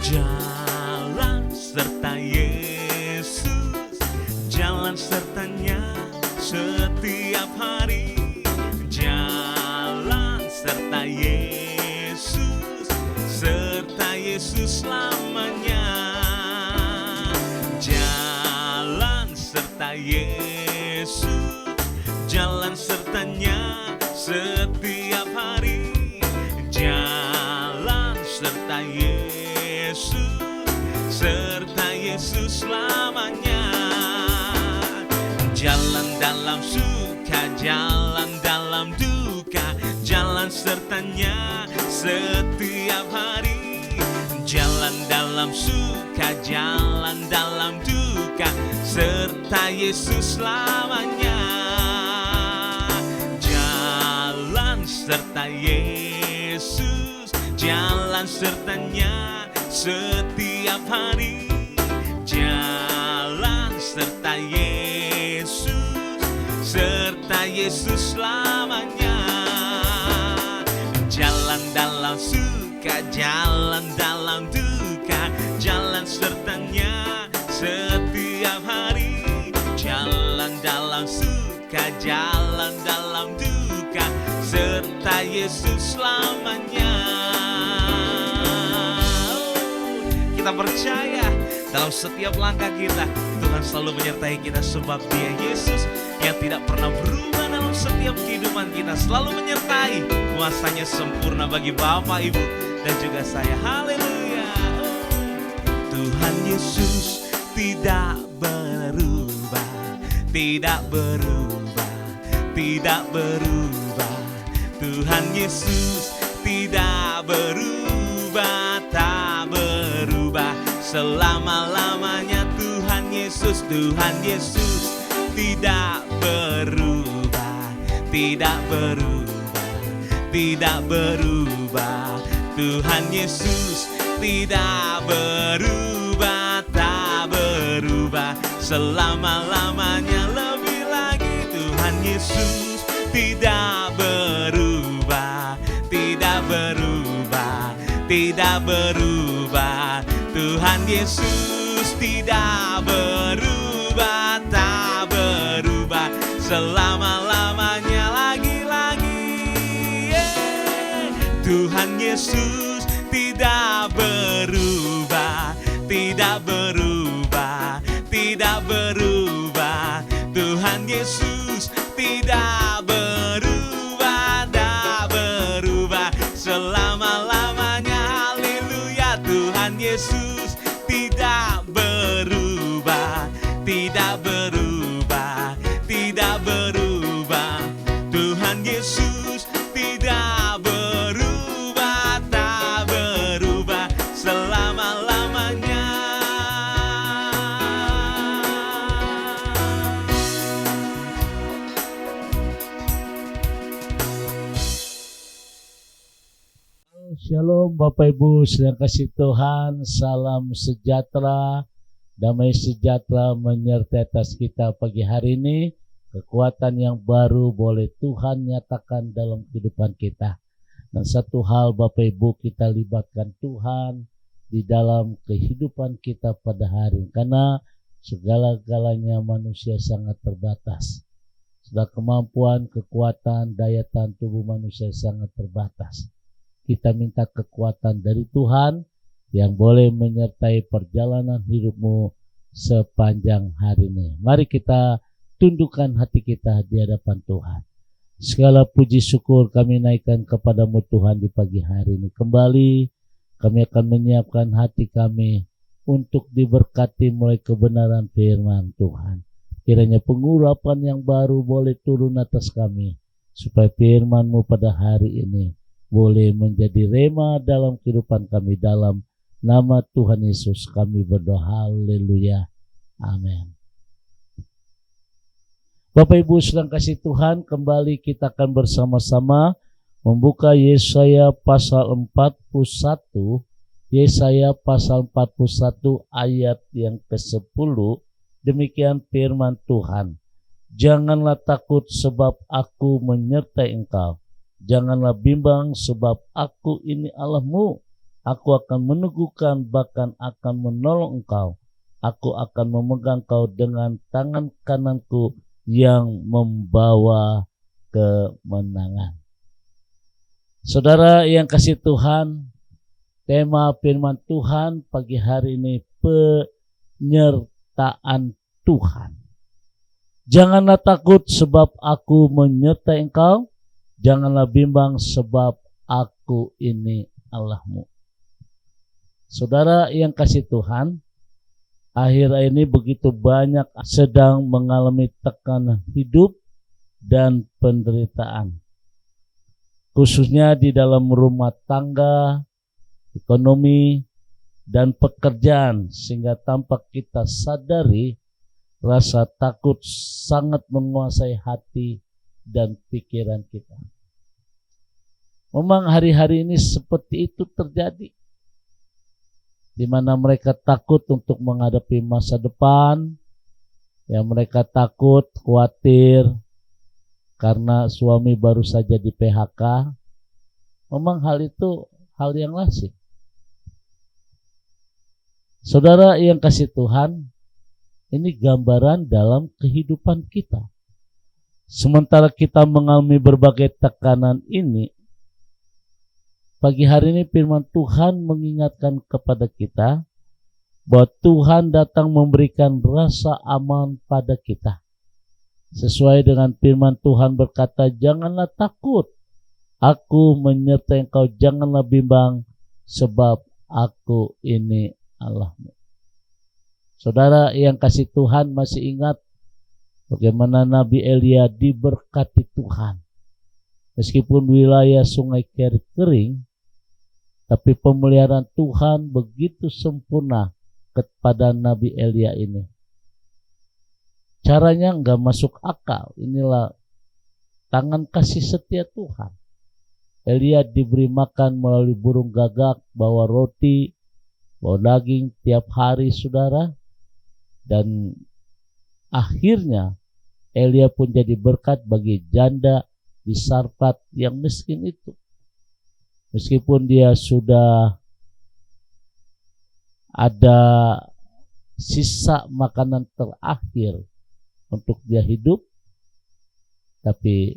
Jalan serta Yesus, jalan sertanya setiap hari. Jalan serta Yesus, serta Yesus selamanya. Jalan serta Yesus, jalan sertanya setiap hari. Jalan serta Yesus, serta Yesus selamanya. Jalan dalam suka, jalan dalam duka, jalan sertanya setiap hari. Jalan dalam suka, jalan dalam duka, serta Yesus selamanya. Jalan serta Yesus, jalan sertanya setiap hari. Jalan serta Yesus, serta Yesus selamanya. Jalan dalam suka, jalan dalam duka, jalan sertanya setiap hari. Jalan dalam suka, jalan dalam duka, serta Yesus selamanya. Kita percaya dalam setiap langkah kita, Tuhan selalu menyertai kita, sebab Dia Yesus yang tidak pernah berubah dalam setiap kehidupan kita, selalu menyertai. Kuasanya sempurna bagi Bapak, Ibu, dan juga saya. Haleluya. Tuhan Yesus tidak berubah, tidak berubah, tidak berubah. Tuhan Yesus tidak berubah, tak berubah selama-lamanya. Tuhan Yesus, Tuhan Yesus tidak berubah, tidak berubah, tidak berubah. Tuhan Yesus tidak berubah, tak berubah selama-lamanya. Lebih lagi, Tuhan Yesus tidak berubah, tidak berubah, tidak berubah. Tuhan Yesus tidak berubah, tak berubah selama-lamanya. Lagi-lagi, Tuhan Yesus tidak berubah, tidak berubah, tidak berubah. Tuhan Yesus tidak berubah, tak berubah selama-lamanya. Haleluya. Tuhan Yesus tidak berubah, tidak berubah, tidak berubah. Tuhan Yesus tidak berubah, tak berubah selama-lamanya. Shalom Bapak Ibu sedang kasih Tuhan, salam sejahtera, damai sejahtera menyertai atas kita pagi hari ini. Kekuatan yang baru boleh Tuhan nyatakan dalam kehidupan kita. Dan satu hal Bapak Ibu, kita libatkan Tuhan di dalam kehidupan kita pada hari ini. Karena segala-galanya manusia sangat terbatas. Sudah kemampuan, kekuatan, daya tahan tubuh manusia sangat terbatas. Kita minta kekuatan dari Tuhan yang boleh menyertai perjalanan hidupmu sepanjang hari ini. Mari kita tundukkan hati kita di hadapan Tuhan. Segala puji syukur kami naikkan kepadamu Tuhan di pagi hari ini. Kembali kami akan menyiapkan hati kami untuk diberkati mulai kebenaran firman Tuhan. Kiranya pengurapan yang baru boleh turun atas kami, supaya firman-Mu pada hari ini boleh menjadi rema dalam kehidupan kami. Dalam nama Tuhan Yesus kami berdoa. Haleluya. Amin. Bapak Ibu sedang kasih Tuhan, kembali kita akan bersama-sama membuka Yesaya pasal 41. Yesaya pasal 41 ayat yang ke-10. Demikian firman Tuhan. Janganlah takut sebab aku menyertai engkau. Janganlah bimbang sebab aku ini Allahmu. Aku akan meneguhkan, bahkan akan menolong engkau. Aku akan memegang engkau dengan tangan kananku yang membawa kemenangan. Saudara yang kasih Tuhan, tema firman Tuhan pagi hari ini penyertaan Tuhan. Janganlah takut sebab aku menyertai engkau. Janganlah bimbang sebab aku ini Allahmu. Saudara yang kasih Tuhan, akhir ini begitu banyak sedang mengalami tekanan hidup dan penderitaan. Khususnya di dalam rumah tangga, ekonomi, dan pekerjaan, sehingga tampak kita sadari rasa takut sangat menguasai hati dan pikiran kita. Memang hari-hari ini seperti itu terjadi, di mana mereka takut untuk menghadapi masa depan, ya mereka takut, khawatir karena suami baru saja di PHK. Memang hal itu hal yang lazim. Saudara yang kasih Tuhan, ini gambaran dalam kehidupan kita. Sementara kita mengalami berbagai tekanan ini, pagi hari ini firman Tuhan mengingatkan kepada kita bahwa Tuhan datang memberikan rasa aman pada kita. Sesuai dengan firman Tuhan berkata, janganlah takut, aku menyertai engkau, janganlah bimbang, sebab aku ini Allahmu. Saudara yang kasih Tuhan, masih ingat bagaimana Nabi Elia diberkati Tuhan. Meskipun wilayah sungai Kerit kering, tapi pemeliharaan Tuhan begitu sempurna kepada Nabi Elia ini. Caranya enggak masuk akal. Inilah tangan kasih setia Tuhan. Elia diberi makan melalui burung gagak, bawa roti, bawa daging tiap hari, saudara. Dan akhirnya Elia pun jadi berkat bagi janda di Sarfat yang miskin itu. Meskipun dia sudah ada sisa makanan terakhir untuk dia hidup, tapi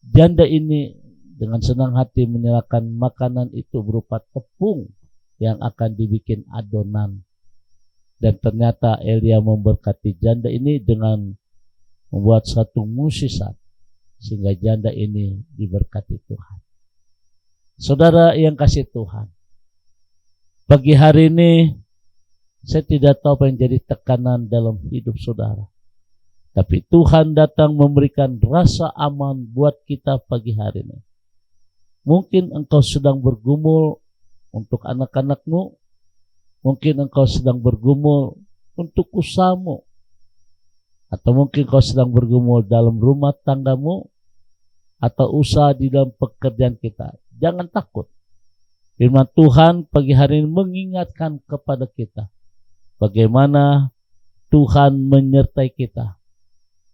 janda ini dengan senang hati menyerahkan makanan itu berupa tepung yang akan dibikin adonan. Dan ternyata Elia memberkati janda ini dengan membuat satu mukjizat sehingga janda ini diberkati Tuhan. Saudara yang kasih Tuhan, pagi hari ini saya tidak tahu apa yang jadi tekanan dalam hidup saudara, tapi Tuhan datang memberikan rasa aman buat kita pagi hari ini. Mungkin engkau sedang bergumul untuk anak-anakmu, mungkin engkau sedang bergumul untuk usahamu, atau mungkin engkau sedang bergumul dalam rumah tanggamu, atau usaha di dalam pekerjaan kita. Jangan takut. Firman Tuhan pagi hari ini mengingatkan kepada kita bagaimana Tuhan menyertai kita.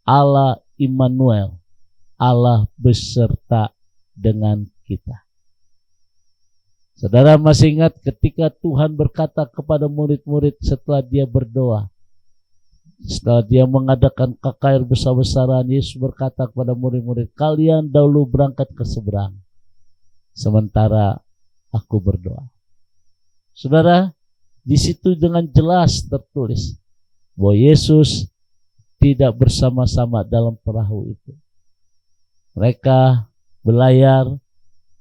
Allah Immanuel, Allah beserta dengan kita. Saudara masih ingat ketika Tuhan berkata kepada murid-murid setelah dia berdoa, setelah dia mengadakan KKR besar-besaran, Yesus berkata kepada murid-murid, kalian dahulu berangkat ke seberang, sementara aku berdoa. Saudara, di situ dengan jelas tertulis bahwa Yesus tidak bersama-sama dalam perahu itu. Mereka berlayar,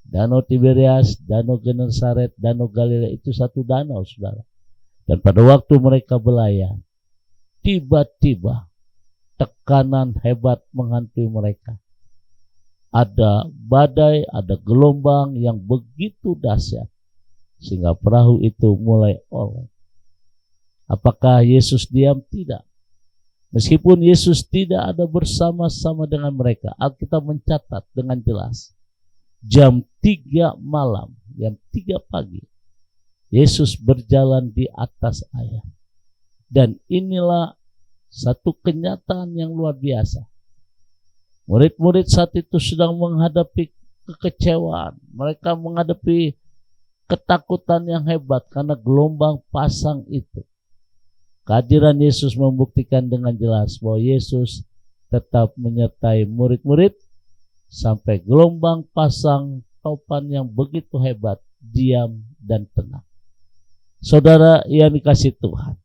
Danau Tiberias, Danau Genesaret, Danau Galilea itu satu danau, saudara. Dan pada waktu mereka berlayar, tiba-tiba tekanan hebat menghantui mereka. Ada badai, ada gelombang yang begitu dahsyat sehingga perahu itu mulai oleng. Apakah Yesus diam? Tidak. Meskipun Yesus tidak ada bersama-sama dengan mereka, Alkitab mencatat dengan jelas jam 3 malam, jam 3 pagi, Yesus berjalan di atas air. Dan inilah satu kenyataan yang luar biasa. Murid-murid saat itu sedang menghadapi kekecewaan. Mereka menghadapi ketakutan yang hebat karena gelombang pasang itu. Kehadiran Yesus membuktikan dengan jelas bahwa Yesus tetap menyertai murid-murid sampai gelombang pasang topan yang begitu hebat diam dan tenang. Saudara yang dikasihi Tuhan,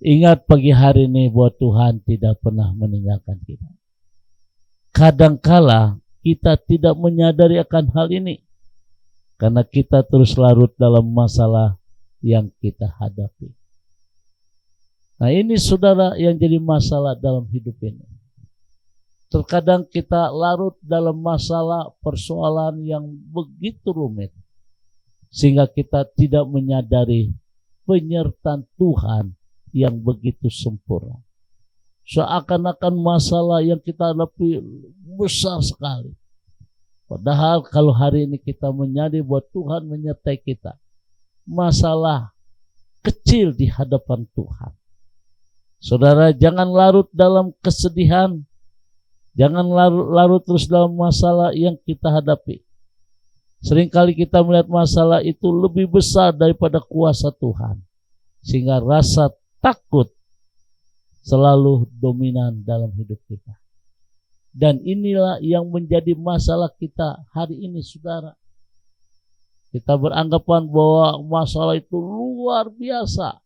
ingat pagi hari ini bahwa Tuhan tidak pernah meninggalkan kita. Kadangkala kita tidak menyadari akan hal ini karena kita terus larut dalam masalah yang kita hadapi. Nah, ini saudara yang jadi masalah dalam hidup ini. Terkadang kita larut dalam masalah persoalan yang begitu rumit sehingga kita tidak menyadari penyertaan Tuhan yang begitu sempurna. Seakan-akan masalah yang kita hadapi besar sekali. Padahal kalau hari ini kita menyadari bahwa Tuhan menyertai kita, masalah kecil di hadapan Tuhan. Saudara, jangan larut dalam kesedihan, jangan larut terus dalam masalah yang kita hadapi. Seringkali kita melihat masalah itu lebih besar daripada kuasa Tuhan, sehingga rasa takut selalu dominan dalam hidup kita. Dan inilah yang menjadi masalah kita hari ini, saudara. Kita beranggapan bahwa masalah itu luar biasa,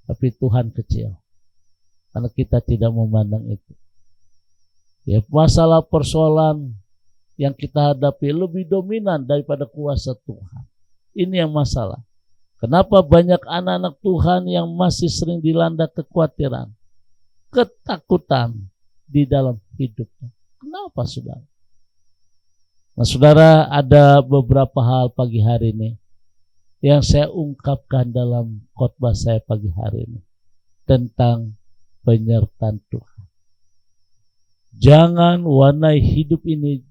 tapi Tuhan kecil, karena kita tidak memandang itu. Ya, masalah persoalan yang kita hadapi lebih dominan daripada kuasa Tuhan. Ini yang masalah. Kenapa banyak anak-anak Tuhan yang masih sering dilanda kekhawatiran, ketakutan di dalam hidupnya? Kenapa, saudara? Nah, saudara, ada beberapa hal pagi hari ini yang saya ungkapkan dalam khotbah saya pagi hari ini tentang penyertaan Tuhan. Jangan warnai hidup ini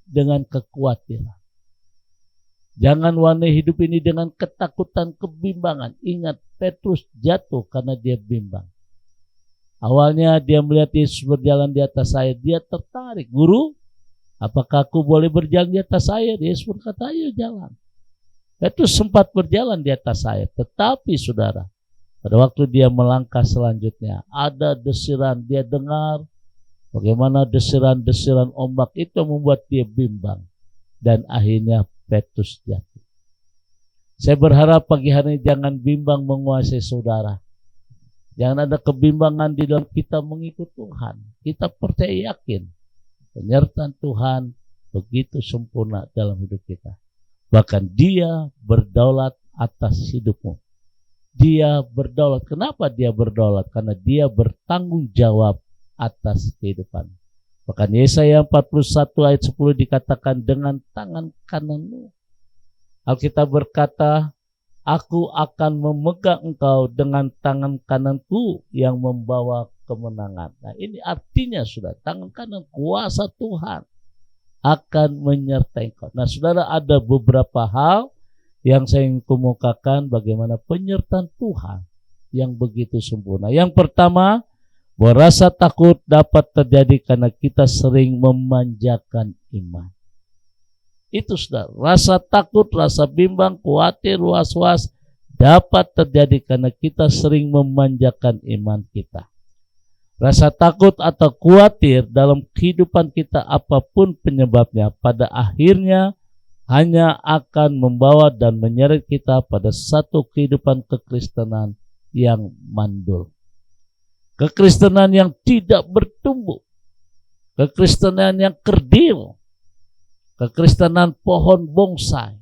dengan kekhawatiran. Jangan warnai hidup ini dengan ketakutan, kebimbangan. Ingat, Petrus jatuh karena dia bimbang. Awalnya dia melihat Yesus berjalan di atas air, dia tertarik. Guru, apakah aku boleh berjalan di atas air? Yesus berkata, ayo jalan. Petrus sempat berjalan di atas air, tetapi saudara, pada waktu dia melangkah selanjutnya, ada desiran, dia dengar bagaimana desiran-desiran ombak itu membuat dia bimbang. Dan akhirnya Petrus jatuh. Saya berharap pagi hari ini jangan bimbang menguasai saudara. Jangan ada kebimbangan di dalam kita mengikut Tuhan. Kita percaya yakin penyertaan Tuhan begitu sempurna dalam hidup kita. Bahkan Dia berdaulat atas hidupmu. Dia berdaulat. Kenapa Dia berdaulat? Karena Dia bertanggung jawab atas kehidupan. Bahkan Yesaya 41 ayat 10 dikatakan, dengan tangan kananmu. Alkitab berkata, aku akan memegang engkau dengan tangan kananku yang membawa kemenangan. Nah, ini artinya sudah tangan kanan kuasa Tuhan akan menyertai engkau. Nah, saudara, ada beberapa hal yang saya ingin kemukakan bagaimana penyertaan Tuhan yang begitu sempurna. Yang pertama, bahwa rasa takut dapat terjadi karena kita sering memanjakan iman. Itu sudah, rasa takut, rasa bimbang, khawatir, was-was dapat terjadi karena kita sering memanjakan iman kita. Rasa takut atau khawatir dalam kehidupan kita apapun penyebabnya, pada akhirnya hanya akan membawa dan menyeret kita pada satu kehidupan kekristenan yang mandul. Kekristenan yang tidak bertumbuh, kekristenan yang kerdil, kekristenan pohon bonsai.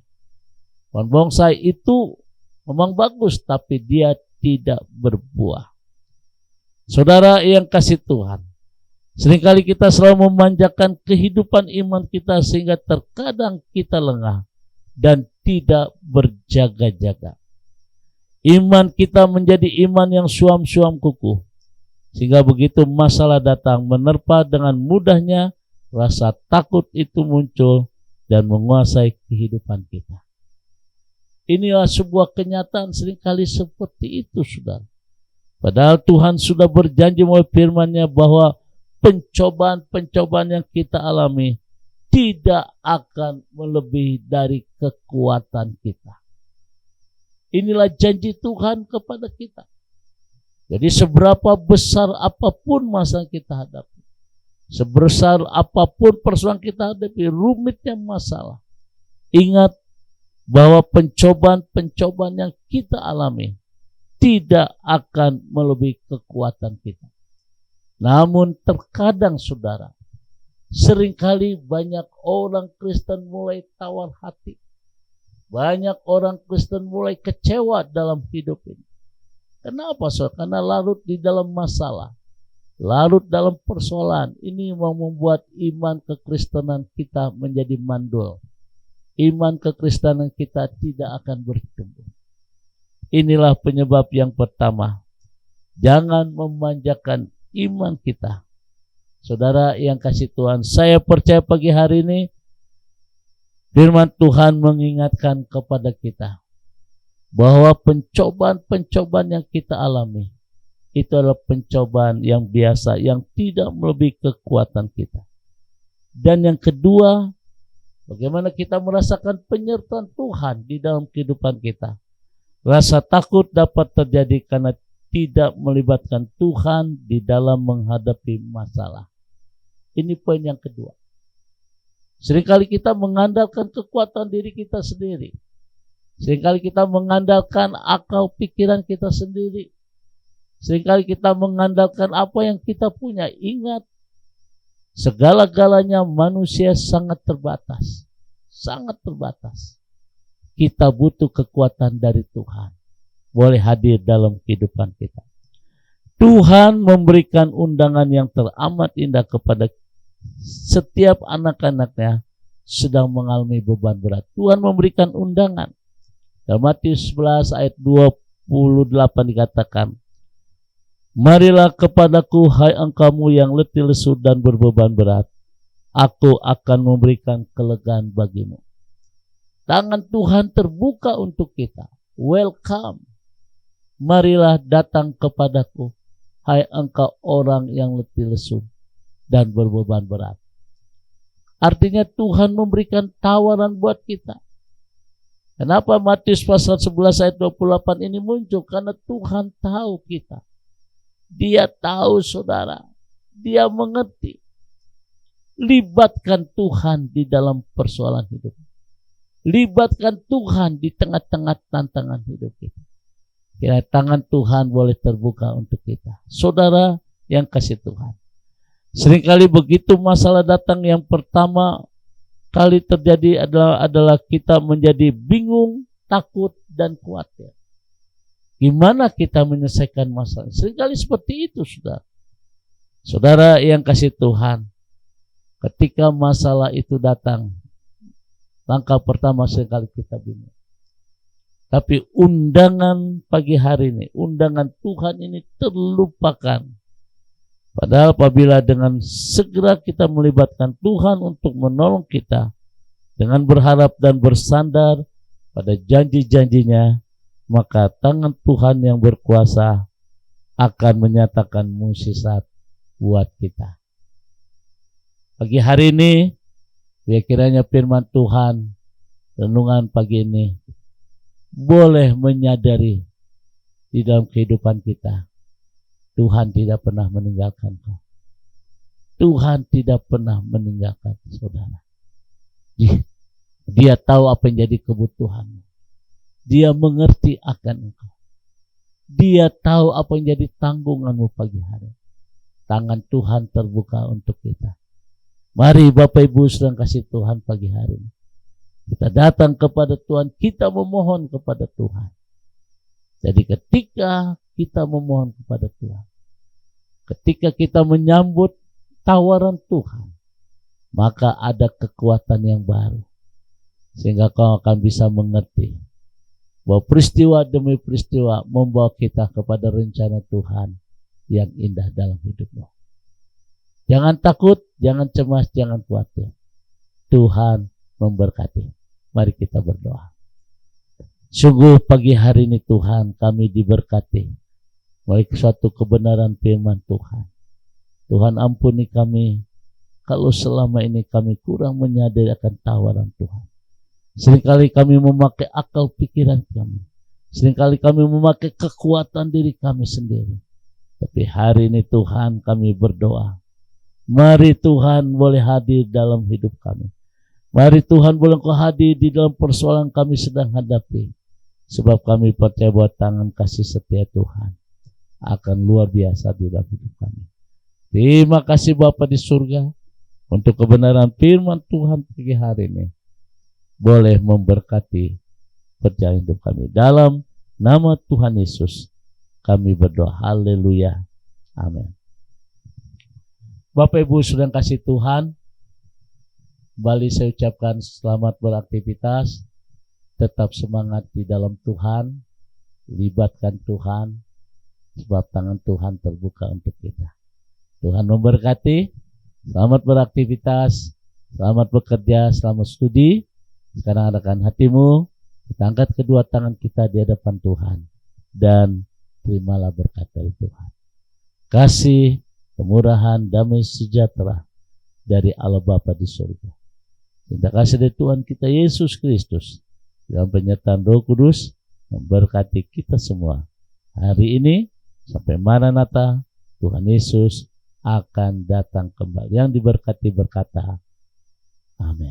Pohon bonsai itu memang bagus, tapi dia tidak berbuah. Saudara yang kasih Tuhan, seringkali kita selalu memanjakan kehidupan iman kita sehingga terkadang kita lengah dan tidak berjaga-jaga. Iman kita menjadi iman yang suam-suam kukuh, sehingga begitu masalah datang menerpa dengan mudahnya, rasa takut itu muncul dan menguasai kehidupan kita. Inilah sebuah kenyataan seringkali seperti itu, saudara. Padahal Tuhan sudah berjanji melalui firman-Nya bahwa pencobaan-pencobaan yang kita alami tidak akan melebihi dari kekuatan kita. Inilah janji Tuhan kepada kita. Jadi seberapa besar apapun masalah kita hadapi, sebesar apapun persoalan kita hadapi, rumitnya masalah, ingat bahwa pencobaan-pencobaan yang kita alami tidak akan melebihi kekuatan kita. Namun terkadang saudara, seringkali banyak orang Kristen mulai tawar hati. Banyak orang Kristen mulai kecewa dalam hidup ini. Kenapa saudara? Karena larut di dalam masalah, larut dalam persoalan. Ini mau membuat iman kekristenan kita menjadi mandul. Iman kekristenan kita tidak akan bertumbuh. Inilah penyebab yang pertama. Jangan memanjakan iman kita. Saudara yang kasih Tuhan, saya percaya pagi hari ini firman Tuhan mengingatkan kepada kita bahwa pencobaan-pencobaan yang kita alami itu adalah pencobaan yang biasa, yang tidak melebihi kekuatan kita. Dan yang kedua, bagaimana kita merasakan penyertaan Tuhan di dalam kehidupan kita. Rasa takut dapat terjadi karena tidak melibatkan Tuhan di dalam menghadapi masalah. Ini poin yang kedua. Seringkali kita mengandalkan kekuatan diri kita sendiri. Seringkali kita mengandalkan akal pikiran kita sendiri. Seringkali kita mengandalkan apa yang kita punya. Ingat, segala-galanya manusia sangat terbatas. Sangat terbatas. Kita butuh kekuatan dari Tuhan. Boleh hadir dalam kehidupan kita. Tuhan memberikan undangan yang teramat indah kepada setiap anak-anaknya sedang mengalami beban berat. Tuhan memberikan undangan. Dalam Matius 11 ayat 28 dikatakan, marilah kepadaku hai engkau yang letih lesu dan berbeban berat, aku akan memberikan kelegaan bagimu. Tangan Tuhan terbuka untuk kita. Welcome. Marilah datang kepadaku, hai engkau orang yang letih lesu dan berbeban berat. Artinya Tuhan memberikan tawaran buat kita. Kenapa Matius pasal 11 ayat 28 ini muncul? Karena Tuhan tahu kita. Dia tahu saudara. Dia mengerti. Libatkan Tuhan di dalam persoalan hidup. Libatkan Tuhan di tengah-tengah tantangan hidup kita. Kira tangan Tuhan boleh terbuka untuk kita. Saudara yang kasih Tuhan. Seringkali begitu masalah datang, yang pertama kali terjadi adalah kita menjadi bingung, takut, dan khawatir. Gimana kita menyelesaikan masalah? Seringkali seperti itu, saudara. Saudara yang kasih Tuhan, ketika masalah itu datang, langkah pertama seringkali kita bingung. Tapi undangan pagi hari ini, undangan Tuhan ini terlupakan. Padahal apabila dengan segera kita melibatkan Tuhan untuk menolong kita, dengan berharap dan bersandar pada janji-janjinya, maka tangan Tuhan yang berkuasa akan menyatakan mukjizat buat kita. Pagi hari ini, kiranya firman Tuhan, renungan pagi ini, boleh menyadari di dalam kehidupan kita, Tuhan tidak pernah meninggalkan kau. Tuhan tidak pernah meninggalkan saudara. Dia tahu apa yang jadi kebutuhanmu. Dia mengerti akan engkau. Dia tahu apa yang jadi tanggunganmu pagi hari. Tangan Tuhan terbuka untuk kita. Mari Bapak Ibu sedang kasih Tuhan pagi hari ini. Kita datang kepada Tuhan, kita memohon kepada Tuhan. Jadi ketika kita memohon kepada Tuhan, ketika kita menyambut tawaran Tuhan, maka ada kekuatan yang baru. Sehingga kau akan bisa mengerti bahwa peristiwa demi peristiwa membawa kita kepada rencana Tuhan yang indah dalam hidupmu. Jangan takut, jangan cemas, jangan khawatir. Tuhan memberkati. Mari kita berdoa. Sungguh pagi hari ini Tuhan, kami diberkati oleh suatu kebenaran firman Tuhan. Tuhan ampuni kami kalau selama ini kami kurang menyadari akan tawaran Tuhan. Seringkali kami memakai akal pikiran kami. Seringkali kami memakai kekuatan diri kami sendiri. Tapi hari ini Tuhan, kami berdoa. Mari Tuhan boleh hadir dalam hidup kami. Mari Tuhan boleh Engkau hadir di dalam persoalan kami sedang hadapi. Sebab kami percaya bahwa tangan kasih setia Tuhan akan luar biasa di dalam hidup kami. Terima kasih Bapa di surga untuk kebenaran firman Tuhan pagi hari ini. Boleh memberkati perjalanan hidup kami. Dalam nama Tuhan Yesus kami berdoa. Haleluya. Amin. Bapak Ibu sudah kasih Tuhan, kembali saya ucapkan selamat beraktivitas. Tetap semangat di dalam Tuhan. Libatkan Tuhan. Sebab tangan Tuhan terbuka untuk kita. Tuhan memberkati. Selamat beraktivitas. Selamat bekerja. Selamat studi. Sekarang arahkan hatimu. Kita angkat kedua tangan kita di hadapan Tuhan. Dan terimalah berkat dari Tuhan. Kasih, kemurahan, damai sejahtera dari Allah Bapa di surga. Cinta kasih dari Tuhan kita Yesus Kristus dalam penyertaan Roh Kudus memberkati kita semua. Hari ini sampai Maranatha, Tuhan Yesus akan datang kembali. Yang diberkati berkata, amin.